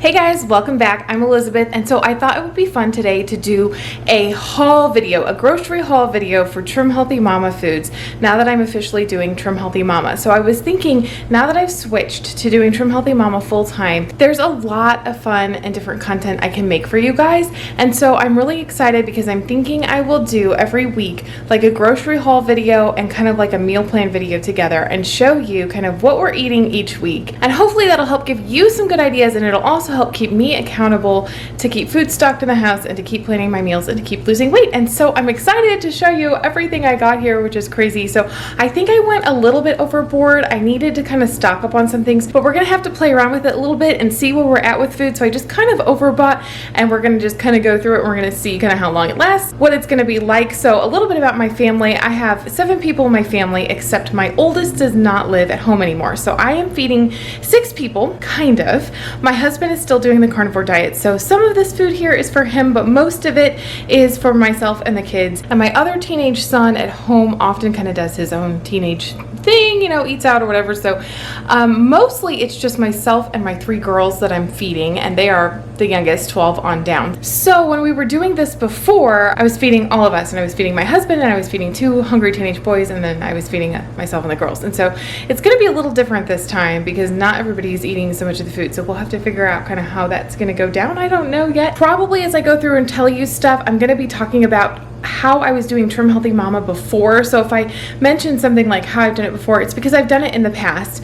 Hey guys, welcome back. I'm Elizabeth, and so I thought it would be fun today to do a haul video, a grocery haul video for Trim Healthy Mama foods now that I'm officially doing Trim Healthy Mama. So I was thinking, now that I've switched to doing Trim Healthy Mama full time, there's a lot of fun and different content I can make for you guys. And so I'm really excited because I'm thinking I will do every week like a grocery haul video and kind of like a meal plan video together and show you kind of what we're eating each week. And hopefully that'll help give you some good ideas, and it'll also help keep me accountable to keep food stocked in the house and to keep planning my meals and to keep losing weight. And so I'm excited to show you everything I got here, which is crazy. So I think I went a little bit overboard. I needed to kind of stock up on some things, but we're gonna have to play around with it a little bit and see where we're at with food. So I just kind of overbought, and we're gonna just kind of go through it. We're gonna see kind of how long it lasts, what it's gonna be like. So a little bit about my family. I have 7 people in my family, except my oldest does not live at home anymore. So I am feeding 6 people, kind of. My husband is still doing the carnivore diet, so some of this food here is for him, but most of it is for myself and the kids. And my other teenage son at home often kind of does his own teenage thing, you know, eats out or whatever. So mostly it's just myself and my 3 girls that I'm feeding, and they are the youngest, 12 on down. So when we were doing this before, I was feeding all of us, and I was feeding my husband, and I was feeding 2 hungry teenage boys, and then I was feeding myself and the girls. And so it's going to be a little different this time because not everybody's eating so much of the food. So we'll have to figure out kind of how that's going to go down. I don't know yet. Probably as I go through and tell you stuff, I'm going to be talking about how I was doing Trim Healthy Mama before. So if I mention something like how I've done it before, it's because I've done it in the past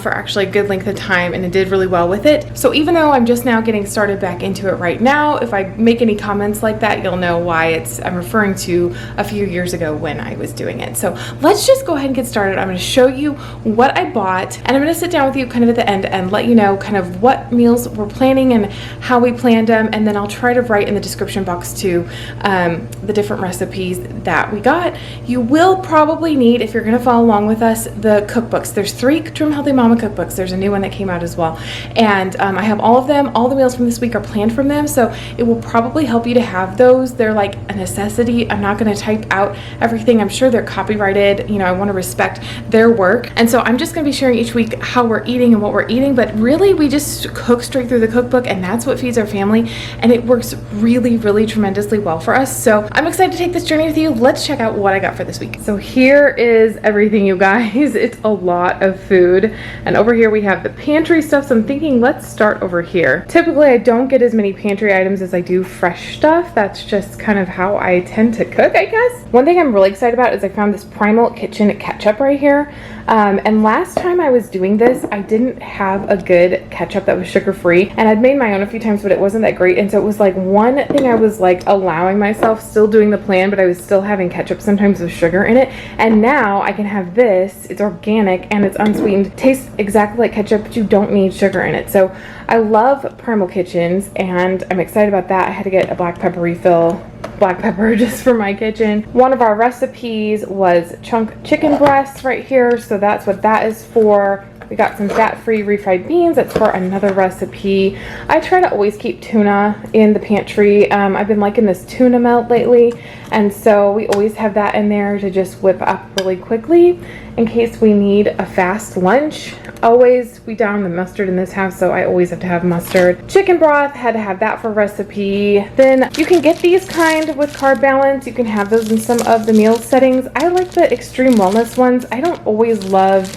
for actually a good length of time, and it did really well with it. So even though I'm just now getting started back into it right now, if I make any comments like that, you'll know why I'm referring to a few years ago when I was doing it. So let's just go ahead and get started. I'm going to show you what I bought, and I'm going to sit down with you kind of at the end and let you know kind of what meals we're planning and how we planned them, and then I'll try to write in the description box too the different recipes that we got. You will probably need, if you're going to follow along with us, the cookbooks. There's 3 Trim Healthy Mama cookbooks. There's a new one that came out as well, and I have all of them. All the meals from this week are planned from them, so it will probably help you to have those. They're like a necessity. I'm not going to type out everything. I'm sure they're copyrighted. You know, I want to respect their work, and so I'm just going to be sharing each week how we're eating and what we're eating, but really we just cook straight through the cookbook, and that's what feeds our family, and it works really, really tremendously well for us. So I'm excited to take this journey with you. Let's check out what I got for this week. So here is everything, you guys. It's a lot of food, and over here we have the pantry stuff. So I'm thinking let's start over here. Typically I don't get as many pantry items as I do fresh stuff. That's just kind of how I tend to cook, I guess. One thing I'm really excited about is I found this Primal kitchen ketchup right here. And last time I was doing this, I didn't have a good ketchup that was sugar-free, and I'd made my own a few times, but it wasn't that great. And so it was like one thing I was like allowing myself, still doing the plan, but I was still having ketchup sometimes with sugar in it. And now I can have this. It's organic and it's unsweetened. Tastes exactly like ketchup, but you don't need sugar in it. So I love Primal kitchens, and I'm excited about that. I had to get a black pepper refill, black pepper just for my kitchen. One of our recipes was chunk chicken breasts right here, so that's what that is for. We got some fat-free refried beans. That's for another recipe. I try to always keep tuna in the pantry. I've been liking this tuna melt lately, and so we always have that in there to just whip up really quickly in case we need a fast lunch. Always, we down the mustard in this house, so I always have to have mustard. Chicken broth, had to have that for recipe. Then you can get these kind with carb balance. You can have those in some of the meal settings. I like the extreme wellness ones. I don't always love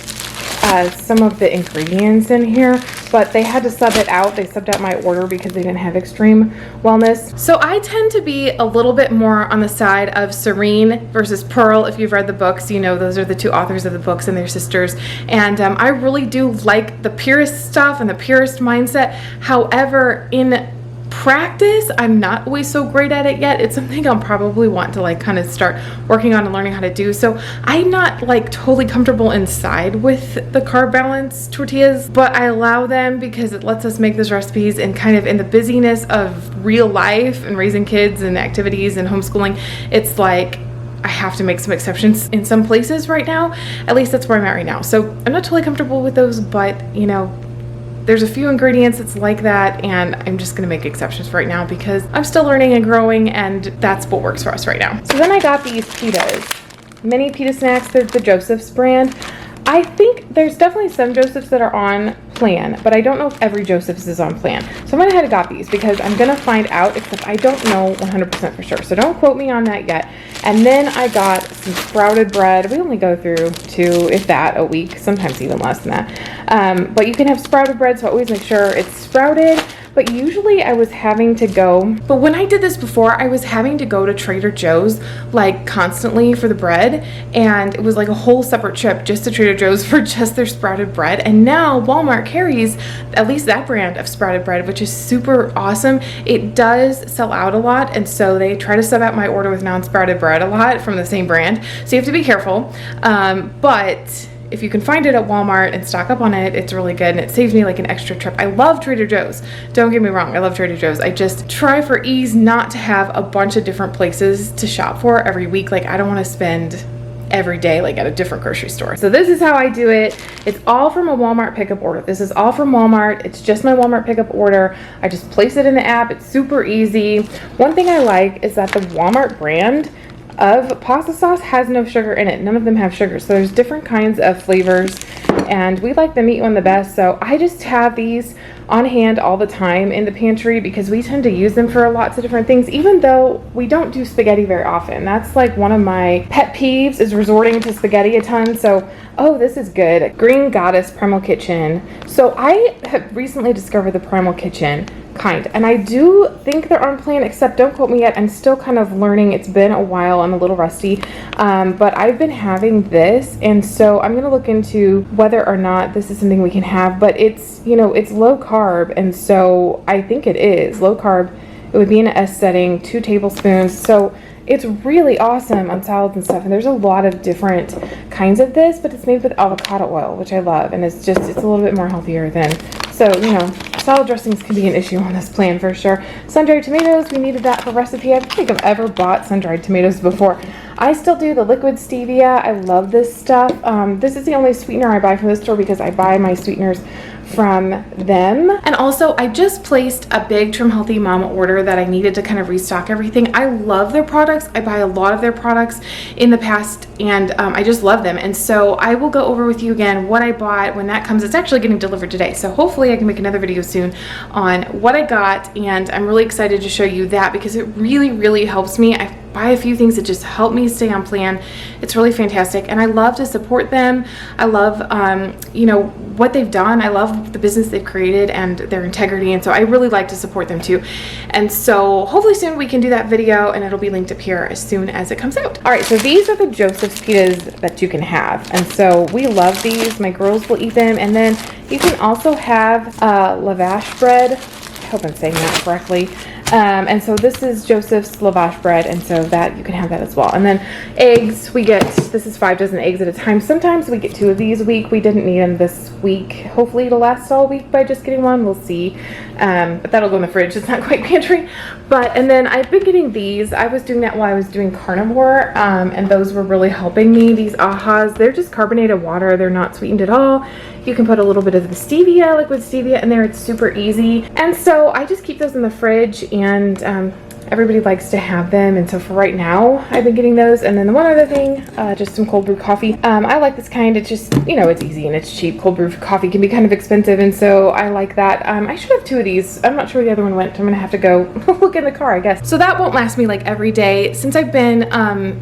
some of the ingredients in here, but they had to sub it out. They subbed out my order because they didn't have extreme wellness. So I tend to be a little bit more on the side of Serene versus Pearl. If you've read the books, you know those are the 2 authors of the books and their sisters. And I really do like the purist stuff and the purist mindset. However, in practice, I'm not always so great at it yet. It's something I'll probably want to like kind of start working on and learning how to do. So I'm not like totally comfortable inside with the carb balance tortillas, but I allow them because it lets us make those recipes, and kind of in the busyness of real life and raising kids and activities and homeschooling, it's like I have to make some exceptions in some places right now. At least that's where I'm at right now. So I'm not totally comfortable with those, but you know, there's a few ingredients that's like that, and I'm just gonna make exceptions for right now because I'm still learning and growing, and that's what works for us right now. So then I got these Pitas, mini pita snacks. They're the Joseph's brand. I think there's definitely some Josephs that are on plan, but I don't know if every Joseph's is on plan. So I went ahead and got these because I'm gonna find out, except I don't know 100% for sure. So don't quote me on that yet. And then I got some sprouted bread. We only go through 2, if that, a week, sometimes even less than that. But you can have sprouted bread, so I always make sure it's sprouted. But usually I was having to go, but when I did this before, I was having to go to Trader Joe's like constantly for the bread, and it was like a whole separate trip just to Trader Joe's for just their sprouted bread. And now Walmart carries at least that brand of sprouted bread, which is super awesome. It does sell out a lot, and so they try to sub out my order with non-sprouted bread a lot from the same brand, so you have to be careful. But if you can find it at Walmart and stock up on it, it's really good, and it saves me like an extra trip. I love Trader Joe's. Don't get me wrong, I love Trader Joe's. I just try for ease not to have a bunch of different places to shop for every week. Like, I don't want to spend every day like at a different grocery store. So this is how I do it. It's all from a Walmart pickup order. This is all from Walmart. It's just my Walmart pickup order. I just place it in the app. It's super easy. One thing I like is that the Walmart brand of pasta sauce has no sugar in it. None of them have sugar. So there's different kinds of flavors, and we like the meat one the best. So I just have these on hand all the time in the pantry because we tend to use them for lots of different things, even though we don't do spaghetti very often. That's like one of my pet peeves, is resorting to spaghetti a ton. So, oh, this is good. Green Goddess Primal Kitchen. So I have recently discovered the Primal Kitchen kind, and I do think they're on plan, except don't quote me yet. I'm still kind of learning. It's been a while. I'm a little rusty, but I've been having this, and so I'm going to look into whether or not this is something we can have. But it's, you know, it's low carb, and so I think it is low carb. It would be in an S setting, 2 tablespoons. So it's really awesome on salads and stuff, and there's a lot of different kinds of this, but it's made with avocado oil, which I love, and it's a little bit more healthier than, so, you know, salad dressings can be an issue on this plan for sure. Sun-dried tomatoes, we needed that for recipe. I don't think I've ever bought sun-dried tomatoes before. I still do the liquid stevia. I love this stuff. This is the only sweetener I buy from this store because I buy my sweeteners from them. And also, I just placed a big Trim Healthy Mama order that I needed to kind of restock everything. I love their products. I buy a lot of their products in the past, and I just love them. And so I will go over with you again what I bought when that comes. It's actually getting delivered today, so hopefully I can make another video soon on what I got, and I'm really excited to show you that because it really, really helps me. I buy a few things that just help me stay on plan. It's really fantastic, and I love to support them. I love you know, what they've done. I love the business they've created and their integrity, and so I really like to support them too. And so hopefully soon we can do that video, and it'll be linked up here as soon as it comes out. All right, so these are the Joseph's pitas that you can have, and so we love these. My girls will eat them, and then you can also have lavash bread. I hope I'm saying that correctly. And so this is Joseph's Lavash bread, and so that you can have that as well. And then eggs, we get, this is 5 dozen eggs at a time. Sometimes we get 2 of these a week. We didn't need them this week. Hopefully it'll last all week by just getting one. We'll see. But that'll go in the fridge. It's not quite pantry. But, and then I've been getting these. I was doing that while I was doing carnivore, and those were really helping me. These ahas, they're just carbonated water. They're not sweetened at all. You can put a little bit of the stevia, liquid stevia in there. It's super easy. And so I just keep those in the fridge, and everybody likes to have them. And so for right now, I've been getting those. And then the one other thing, just some cold brew coffee. I like this kind. It's just, you know, it's easy and it's cheap. Cold brew coffee can be kind of expensive, and so I like that. I should have 2 of these. I'm not sure where the other one went. I'm gonna have to go look in the car, I guess. So that won't last me like every day. Since I've been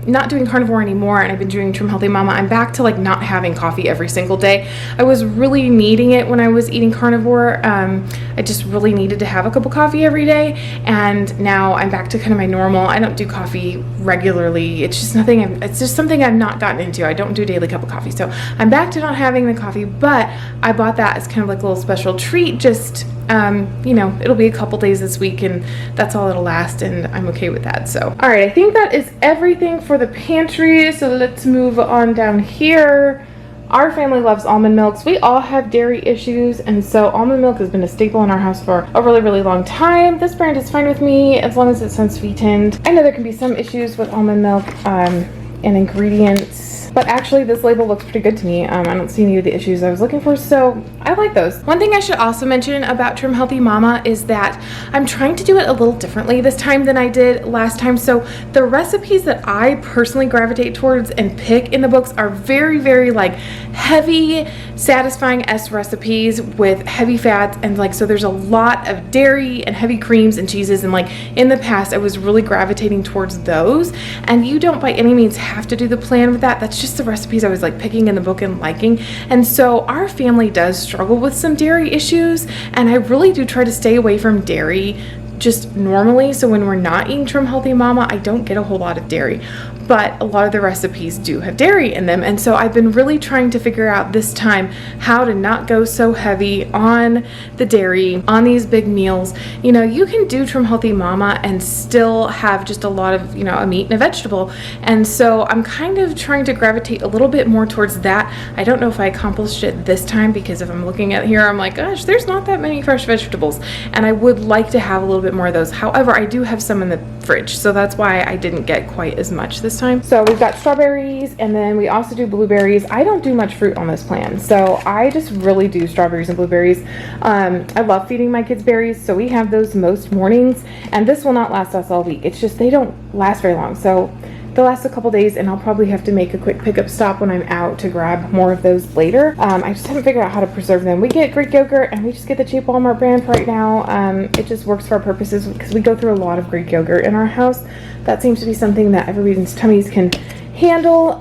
not doing carnivore anymore, and I've been doing Trim Healthy Mama, I'm back to like not having coffee every single day. I was really needing it when I was eating carnivore. I just really needed to have a cup of coffee every day, and now I'm back to kind of my normal. I don't do coffee regularly. It's just nothing. It's just something I've not gotten into. I don't do a daily cup of coffee, so I'm back to not having the coffee. But I bought that as kind of like a little special treat. Just you know, it'll be a couple days this week, and that's all it'll last, and I'm okay with that. So, all right, I think that is everything for the pantry. So let's move on down here. Our family loves almond milks. We all have dairy issues, and so almond milk has been a staple in our house for a really, really long time. This brand is fine with me as long as it's unsweetened. I know there can be some issues with almond milk and ingredients, but actually this label looks pretty good to me. I don't see any of the issues I was looking for, so I like those. One thing I should also mention about Trim Healthy Mama is that I'm trying to do it a little differently this time than I did last time. So the recipes that I personally gravitate towards and pick in the books are very, very like heavy, satisfying S recipes with heavy fats, and like, so there's a lot of dairy and heavy creams and cheeses, and like in the past I was really gravitating towards those. And you don't by any means have to do the plan with that. That's just the recipes I was like picking in the book and liking. And so our family does struggle with some dairy issues, and I really do try to stay away from dairy just normally. So when we're not eating Trim Healthy Mama, I don't get a whole lot of dairy, but a lot of the recipes do have dairy in them. And so I've been really trying to figure out this time how to not go so heavy on the dairy on these big meals. You know, you can do Trim Healthy Mama and still have just a lot of, you know, a meat and a vegetable. And so I'm kind of trying to gravitate a little bit more towards that. I don't know if I accomplished it this time, because if I'm looking at here, I'm like, gosh, there's not that many fresh vegetables, and I would like to have a little bit more of those. However, I do have some in the fridge, so that's why I didn't get quite as much this time. So we've got strawberries, and then we also do blueberries. I don't do much fruit on this plan, so I just really do strawberries and blueberries. I love feeding my kids berries, so we have those most mornings, and this will not last us all week. It's just they don't last very long, so they'll last a couple days, and I'll probably have to make a quick pickup stop when I'm out to grab more of those later. I just haven't figured out how to preserve them. We get Greek yogurt, and we just get the cheap Walmart brand for right now. It just works for our purposes because we go through a lot of Greek yogurt in our house. That seems to be something that everybody's tummies can handle.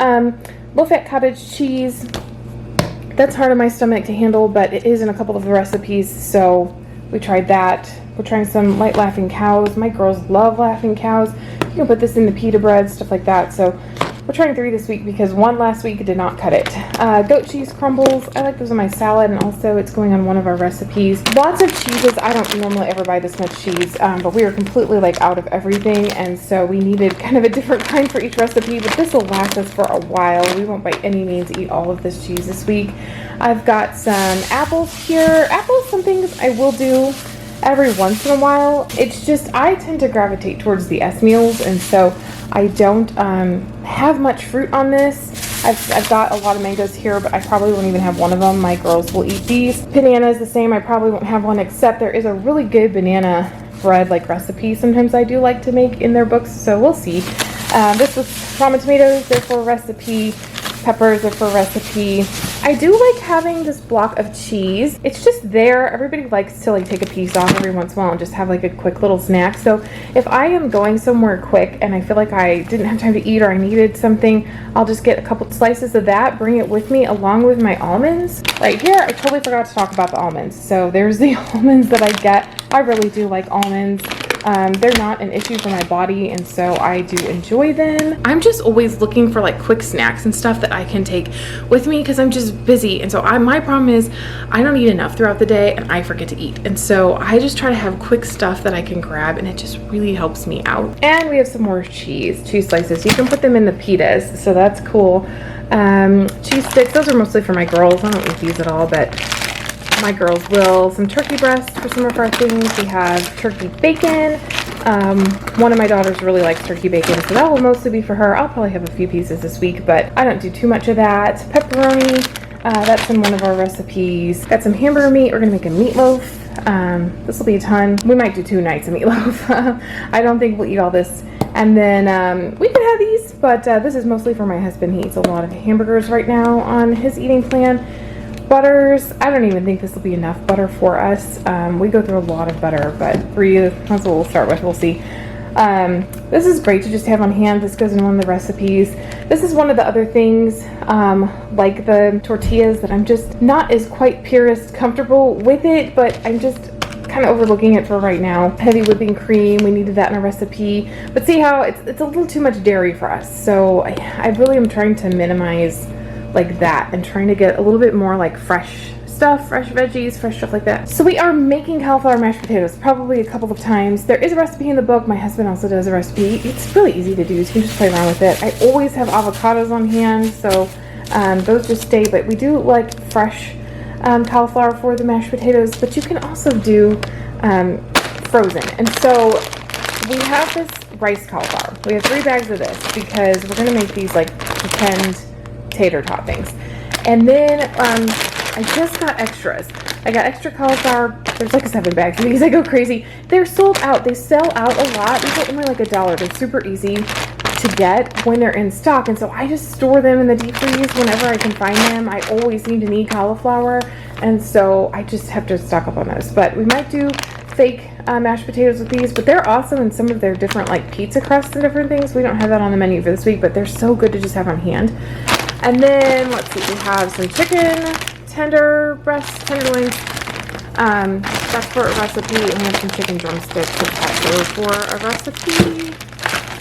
Low fat cottage cheese, that's hard on my stomach to handle, but it is in a couple of the recipes, so we tried that. We're trying some light Laughing Cows. My girls love Laughing Cows. You can put this in the pita bread, stuff like that. So we're trying 3 this week because 1 last week did not cut it. Goat cheese crumbles. I like those in my salad, and also it's going on one of our recipes. Lots of cheeses. I don't normally ever buy this much cheese, but we are completely like out of everything, and so we needed kind of a different kind for each recipe, but this will last us for a while. We won't by any means eat all of this cheese this week. I've got some apples here. Apples, some things I will do every once in a while. It's just I tend to gravitate towards the S meals, and so I don't have much fruit on this. I've got a lot of mangoes here, but I probably won't even have one of them. My girls will eat these. Banana is the same. I probably won't have one, except there is a really good banana bread like recipe sometimes I do like to make in their books, so we'll see. This was ramen tomatoes. They're for a recipe. Peppers are for a recipe. I do like having this block of cheese. It's just there. Everybody likes to like take a piece off every once in a while and just have like a quick little snack. So if I am going somewhere quick and I feel like I didn't have time to eat or I needed something, I'll just get a couple slices of that, bring it with me along with my almonds. Right here, I totally forgot to talk about the almonds. So there's the almonds that I get. I really do like almonds. They're not an issue for my body, and so I do enjoy them. I'm just always looking for like quick snacks and stuff that I can take with me because I'm just busy, and so my problem is I don't eat enough throughout the day and I forget to eat, and so I just try to have quick stuff that I can grab, and it just really helps me out. And we have some more cheese slices. You can put them in the pitas, so that's cool. Cheese sticks, those are mostly for my girls. I don't eat these at all, but my girls will. Some turkey breasts for some of our things. We have turkey bacon. One of my daughters really likes turkey bacon, so that will mostly be for her. I'll probably have a few pieces this week, but I don't do too much of that. Pepperoni, that's in one of our recipes. Got some hamburger meat. We're gonna make a meatloaf. This will be a ton. We might do 2 nights of meatloaf. I don't think we'll eat all this. And then we can have these, but this is mostly for my husband. He eats a lot of hamburgers right now on his eating plan. Butters, I don't even think this will be enough butter for us. We go through a lot of butter, but 3, that's what we'll start with. We'll see. This is great to just have on hand. This goes in one of the recipes. This is one of the other things, like the tortillas, that I'm just not as quite purist comfortable with it, but I'm just kind of overlooking it for right now. Heavy whipping cream, we needed that in a recipe, but see how it's a little too much dairy for us, so I really am trying to minimize like that and trying to get a little bit more like fresh stuff, fresh veggies, fresh stuff like that. So we are making cauliflower mashed potatoes probably a couple of times. There is a recipe in the book. My husband also does a recipe. It's really easy to do, so you can just play around with it. I always have avocados on hand, so those just stay, but we do like fresh cauliflower for the mashed potatoes, but you can also do frozen. And so we have this rice cauliflower. We have 3 bags of this because we're gonna make these like pretend tater toppings. And then I just got extras. I got extra cauliflower. There's like 7 bags of these. I go crazy. They're sold out. They sell out a lot. These are only like $1. They're super easy. to get when they're in stock, and so I just store them in the deep freeze whenever I can find them. I always seem to need cauliflower, and so I just have to stock up on those. But we might do fake mashed potatoes with these, but they're also in some of their different like pizza crusts and different things. We don't have that on the menu for this week, but they're so good to just have on hand. And then let's see, we have some chicken tender breast tenderloins. That's for a recipe, and we have some chicken drumsticks. So for a recipe,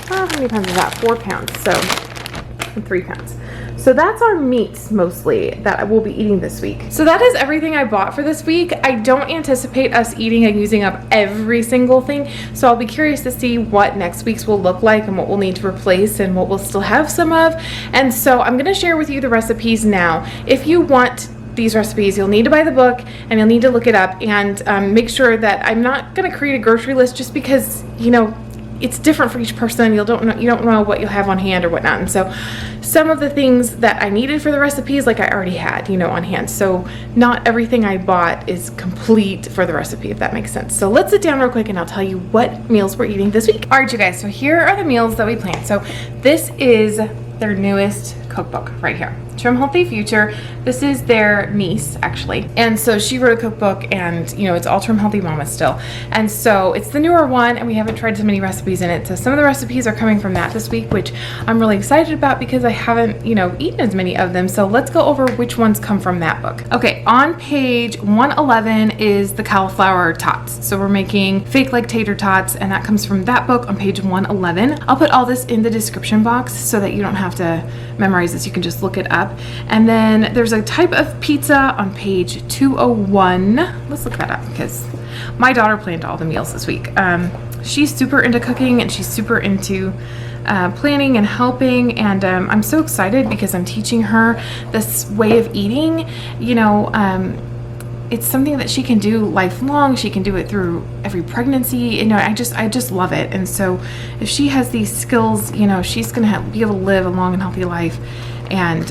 how many pounds is that? 4 pounds, so 3 pounds. So that's our meats mostly that I will be eating this week. So that is everything I bought for this week. I don't anticipate us eating and using up every single thing, so I'll be curious to see what next week's will look like and what we'll need to replace and what we'll still have some of. And so I'm gonna share with you the recipes now. If you want these recipes, you'll need to buy the book and you'll need to look it up, and make sure that I'm not gonna create a grocery list just because, you know, it's different for each person. You don't know what you'll have on hand or whatnot. And so some of the things that I needed for the recipes, like I already had, you know, on hand. So not everything I bought is complete for the recipe, if that makes sense. So let's sit down real quick and I'll tell you what meals we're eating this week. All right, you guys, so here are the meals that we planned. So this is their newest cookbook right here, Trim Healthy Future. This is their niece, actually, and so she wrote a cookbook, and you know, it's all Trim Healthy Mama still, and so it's the newer one, and we haven't tried so many recipes in it. So some of the recipes are coming from that this week, which I'm really excited about because I haven't, you know, eaten as many of them. So let's go over which ones come from that book. Okay, on page 111 is the cauliflower tots. So we're making fake like tater tots, and that comes from that book on page 111. I'll put all this in the description box so that you don't have to memorize this. You can just look it up. And then there's a type of pizza on page 201. Let's look that up because my daughter planned all the meals this week. She's super into cooking and she's super into planning and helping, and I'm so excited because I'm teaching her this way of eating. You know, it's something that she can do lifelong. She can do it through every pregnancy. You know, I just love it. And so if she has these skills, you know, she's gonna be able to live a long and healthy life, and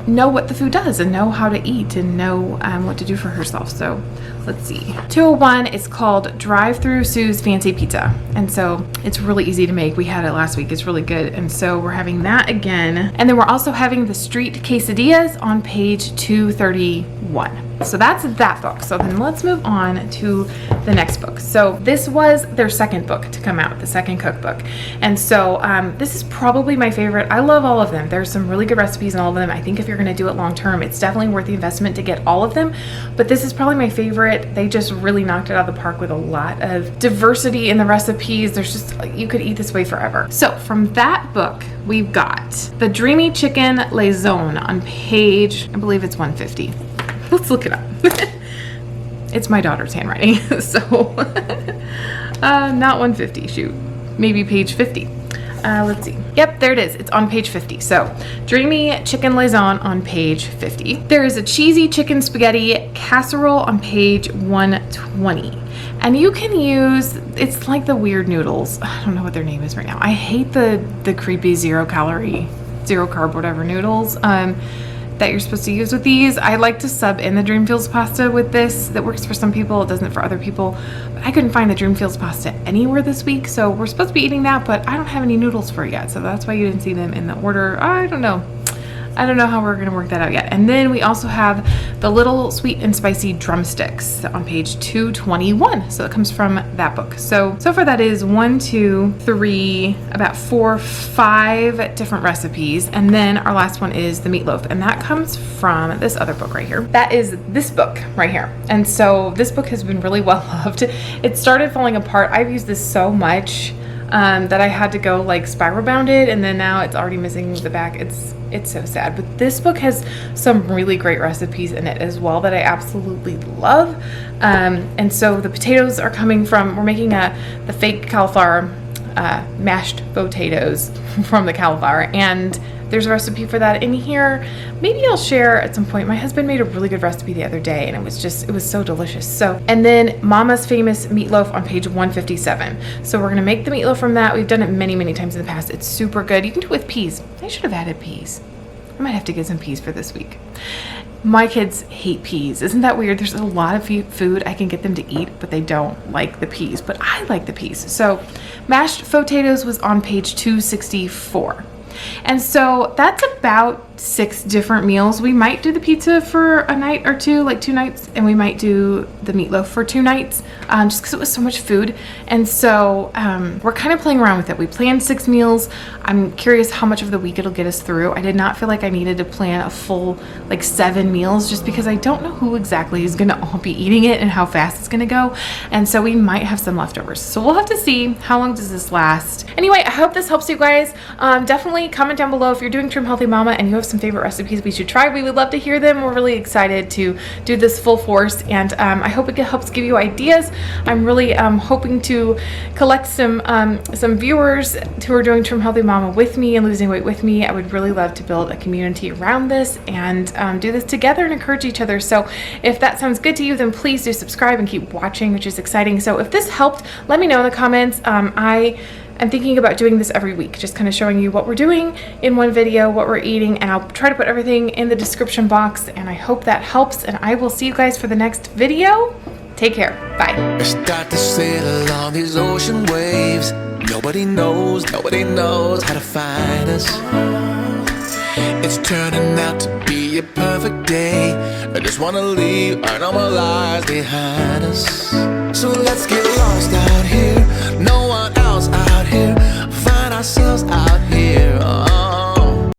know what the food does and know how to eat and know what to do for herself. So let's see. 201 is called Drive-Thru Sue's Fancy Pizza. And so it's really easy to make. We had it last week. It's really good. And so we're having that again. And then we're also having the Street Quesadillas on page 231. So that's that book. So then let's move on to the next book. So this was their second book to come out, the second cookbook. And so this is probably my favorite. I love all of them. There's some really good recipes in all of them. I think if you're going to do it long term, it's definitely worth the investment to get all of them. But this is probably my favorite. They just really knocked it out of the park with a lot of diversity in the recipes. There's just, you could eat this way forever. So from that book, we've got the Dreamy Chicken Lazone on page, I believe it's 150. Let's look it up. It's my daughter's handwriting, so not 150, shoot, maybe page 50. Let's see. Yep, there it is. It's on page 50. So, Dreamy Chicken Lazone on page 50. There is a cheesy chicken spaghetti casserole on page 120. And you can use, it's like the weird noodles. I don't know what their name is right now. I hate the creepy 0 calorie, 0 carb, whatever noodles. That you're supposed to use with these. I like to sub in the Dreamfields pasta with this. That works for some people, it doesn't for other people. But I couldn't find the Dreamfields pasta anywhere this week, so we're supposed to be eating that, but I don't have any noodles for it yet, so that's why you didn't see them in the order. I don't know how we're gonna work that out yet. And then we also have the little sweet and spicy drumsticks on page 221. So it comes from that book. So far that is 1, 2, 3, about 4, 5 different recipes. And then our last one is the meatloaf. And that comes from this other book right here. That is this book right here. And so this book has been really well loved. It started falling apart. I've used this so much that I had to go like spiral bound it, and then now it's already missing the back. It's so sad, but this book has some really great recipes in it as well that I absolutely love. And so the potatoes are coming from, we're making the fake cauliflower mashed potatoes from the cauliflower, and there's a recipe for that in here. Maybe I'll share at some point. My husband made a really good recipe the other day, and it was so delicious. So, and then Mama's famous meatloaf on page 157. So we're gonna make the meatloaf from that. We've done it many, many times in the past. It's super good. You can do it with peas. I should have added peas. I might have to get some peas for this week. My kids hate peas. Isn't that weird? There's a lot of food I can get them to eat, but they don't like the peas. But I like the peas. So mashed potatoes was on page 264. And so that's about 6 different meals. We might do the pizza for a night or two, like 2 nights, and we might do the meatloaf for 2 nights, just because it was so much food. And so we're kind of playing around with it. We planned 6 meals. I'm curious how much of the week it'll get us through. I did not feel like I needed to plan a full like 7 meals, just because I don't know who exactly is gonna all be eating it and how fast it's gonna go. And so we might have some leftovers. So we'll have to see how long does this last. Anyway, I hope this helps you guys. Definitely comment down below if you're doing Trim Healthy Mama and you have some favorite recipes we should try. We would love to hear them. We're really excited to do this full force, and I hope it helps give you ideas. I'm really hoping to collect some viewers who are doing Trim Healthy Mama with me and losing weight with me. I would really love to build a community around this and do this together and encourage each other. So if that sounds good to you, then please do subscribe and keep watching, which is exciting. So if this helped, let me know in the comments. I'm thinking about doing this every week, just kind of showing you what we're doing in one video, what we're eating, and I'll try to put everything in the description box, and I hope that helps, and I will see you guys for the next video. Take care. Bye. We start to sail along these ocean waves. Nobody knows how to find us. It's turning out to be a perfect day. I just wanna leave our normal lives behind us. So let's